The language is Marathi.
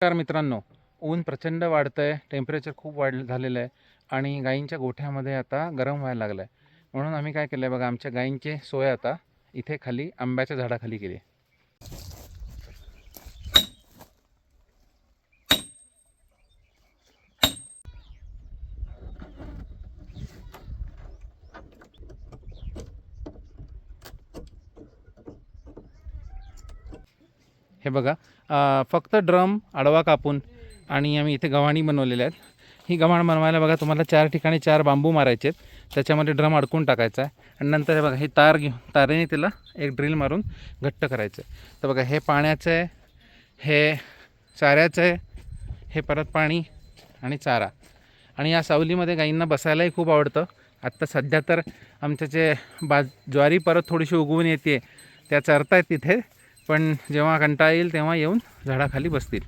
नमस्कार मित्रांनो, ऊन प्रचंड वाढतं आहे, टेम्परेचर खूप झालेलं आहे आणि गायींच्या गोठ्यामध्ये आता गरम व्हायला लागलं आहे. म्हणून आम्ही काय केलं आहे बघा, आमच्या गायींची सोय आता इथे खाली आंब्याच्या झाडाखाली केली आहे. हे बघा, फक्त ड्रम आडवा कापून आणि आम्ही इथे गव्हाणी बनवलेल्या आहेत. ही गव्हाण बनवायला बघा तुम्हाला 4 ठिकाणी 4 बांबू मारायचे आहेत, त्याच्यामध्ये ड्रम अडकून टाकायचा आहे आणि नंतर हे बघा हे तार घेऊन तारेने तिला एक ड्रिल मारून घट्ट करायचं आहे. तर बघा हे पाण्याचं आहे, हे चाऱ्याचं आहे, हे परत पाणी आणि चारा. आणि या सावलीमध्ये गाईंना बसायलाही खूप आवडतं. आत्ता सध्या तर आमच्या जे ज्वारी परत थोडीशी उगवून येते, त्या चरतायत तिथे, पण जेव्हा कंटाळा येईल तेव्हा येऊन झाडाखाली बसतील.